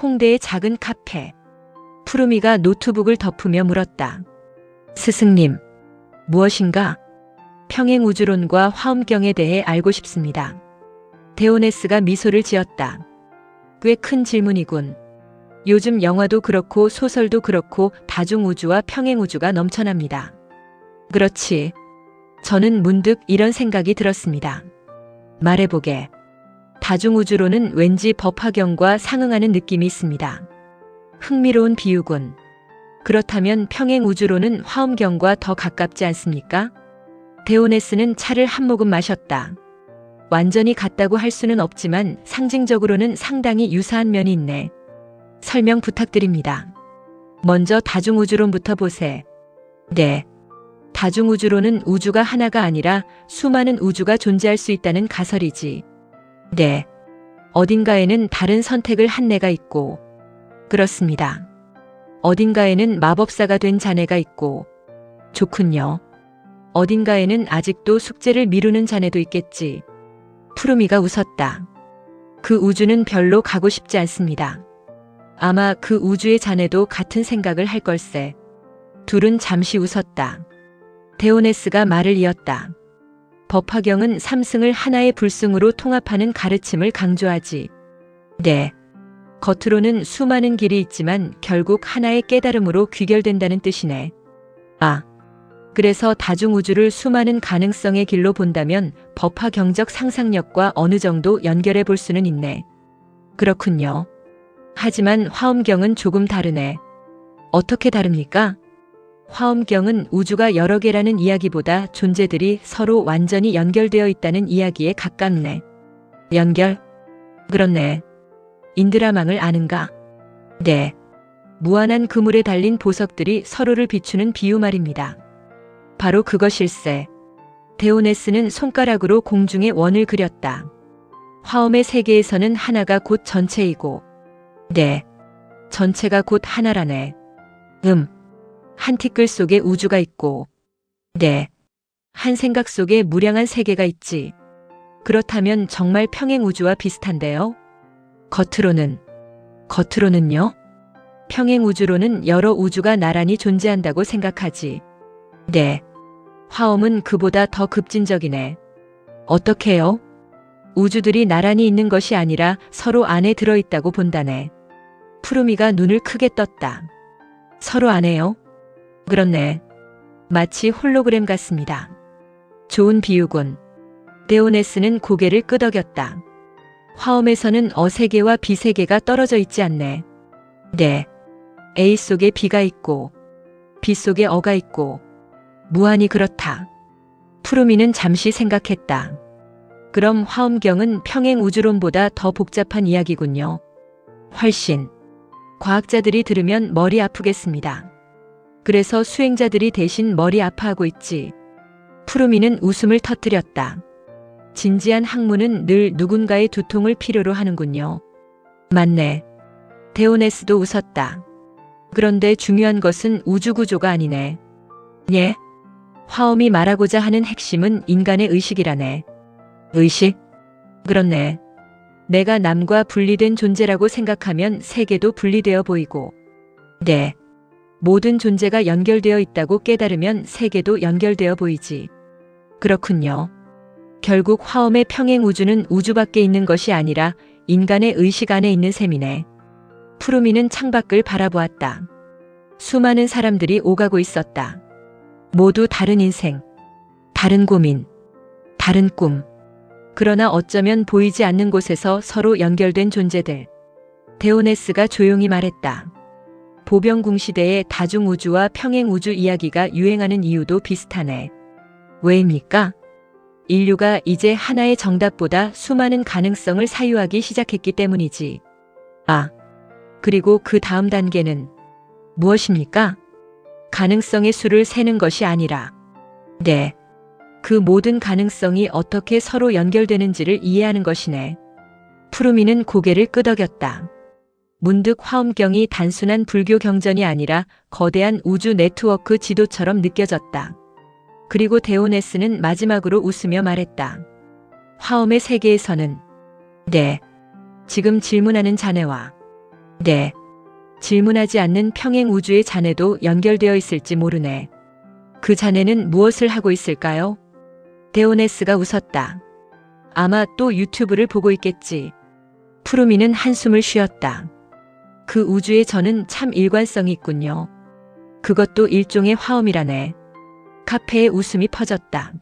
홍대의 작은 카페. 푸르미가 노트북을 덮으며 물었다. 스승님, 무엇인가? 평행우주론과 화엄경에 대해 알고 싶습니다. 데오네스가 미소를 지었다. 꽤 큰 질문이군. 요즘 영화도 그렇고 소설도 그렇고 다중우주와 평행우주가 넘쳐납니다. 그렇지. 저는 문득 이런 생각이 들었습니다. 말해보게. 다중우주론은 왠지 법화경과 상응하는 느낌이 있습니다. 흥미로운 비유군. 그렇다면 평행우주론은 화엄경과 더 가깝지 않습니까? 데오네스는 차를 한 모금 마셨다. 완전히 같다고 할 수는 없지만 상징적으로는 상당히 유사한 면이 있네. 설명 부탁드립니다. 먼저 다중우주론부터 보세. 네. 다중우주론은 우주가 하나가 아니라 수많은 우주가 존재할 수 있다는 가설이지. 네. 어딘가에는 다른 선택을 한 내가 있고. 그렇습니다. 어딘가에는 마법사가 된 자네가 있고. 좋군요. 어딘가에는 아직도 숙제를 미루는 자네도 있겠지. 푸르미가 웃었다. 그 우주는 별로 가고 싶지 않습니다. 아마 그 우주의 자네도 같은 생각을 할 걸세. 둘은 잠시 웃었다. 데오네스가 말을 이었다. 법화경은 삼승을 하나의 불승으로 통합하는 가르침을 강조하지. 네. 겉으로는 수많은 길이 있지만 결국 하나의 깨달음으로 귀결된다는 뜻이네. 아. 그래서 다중우주를 수많은 가능성의 길로 본다면 법화경적 상상력과 어느 정도 연결해 볼 수는 있네. 그렇군요. 하지만 화엄경은 조금 다르네. 어떻게 다릅니까? 화엄경은 우주가 여러 개라는 이야기보다 존재들이 서로 완전히 연결되어 있다는 이야기에 가깝네. 연결? 그렇네. 인드라망을 아는가? 네. 무한한 그물에 달린 보석들이 서로를 비추는 비유 말입니다. 바로 그것일세. 데오네스는 손가락으로 공중에 원을 그렸다. 화엄의 세계에서는 하나가 곧 전체이고. 네. 전체가 곧 하나라네. 한 티끌 속에 우주가 있고. 네. 한 생각 속에 무량한 세계가 있지. 그렇다면 정말 평행우주와 비슷한데요? 겉으로는요? 평행우주로는 여러 우주가 나란히 존재한다고 생각하지. 네. 화엄은 그보다 더 급진적이네. 어떻게요? 우주들이 나란히 있는 것이 아니라 서로 안에 들어있다고 본다네. 푸르미가 눈을 크게 떴다. 서로 안에요? 그렇네. 마치 홀로그램 같습니다. 좋은 비유군. 데오네스는 고개를 끄덕였다. 화엄에서는 어세계와 B세계가 떨어져 있지 않네. 네. A 속에 B가 있고 B 속에 어가 있고 무한히 그렇다. 푸르미는 잠시 생각했다. 그럼 화엄경은 평행우주론보다 더 복잡한 이야기군요. 훨씬. 과학자들이 들으면 머리 아프겠습니다. 그래서 수행자들이 대신 머리 아파하고 있지. 푸르미는 웃음을 터뜨렸다. 진지한 학문은 늘 누군가의 두통을 필요로 하는군요. 맞네. 데오네스도 웃었다. 그런데 중요한 것은 우주구조가 아니네. 예? 화엄이 말하고자 하는 핵심은 인간의 의식이라네. 의식? 그렇네. 내가 남과 분리된 존재라고 생각하면 세계도 분리되어 보이고. 네. 모든 존재가 연결되어 있다고 깨달으면 세계도 연결되어 보이지. 그렇군요. 결국 화엄의 평행우주는 우주 밖에 있는 것이 아니라 인간의 의식 안에 있는 셈이네. 푸르미는 창밖을 바라보았다. 수많은 사람들이 오가고 있었다. 모두 다른 인생, 다른 고민, 다른 꿈. 그러나 어쩌면 보이지 않는 곳에서 서로 연결된 존재들. 데오네스가 조용히 말했다. 보병궁 시대의 다중우주와 평행우주 이야기가 유행하는 이유도 비슷하네. 왜입니까? 인류가 이제 하나의 정답보다 수많은 가능성을 사유하기 시작했기 때문이지. 아, 그리고 그 다음 단계는 무엇입니까? 가능성의 수를 세는 것이 아니라. 네. 그 모든 가능성이 어떻게 서로 연결되는지를 이해하는 것이네. 푸르미는 고개를 끄덕였다. 문득 화엄경이 단순한 불교 경전이 아니라 거대한 우주 네트워크 지도처럼 느껴졌다. 그리고 데오네스는 마지막으로 웃으며 말했다. 화엄의 세계에서는 네. 지금 질문하는 자네와 네. 질문하지 않는 평행 우주의 잔해도 연결되어 있을지 모르네. 그 잔해는 무엇을 하고 있을까요? 데오네스가 웃었다. 아마 또 유튜브를 보고 있겠지. 푸르미는 한숨을 쉬었다. 그 우주의 저는 참 일관성이 있군요. 그것도 일종의 화엄이라네. 카페에 웃음이 퍼졌다.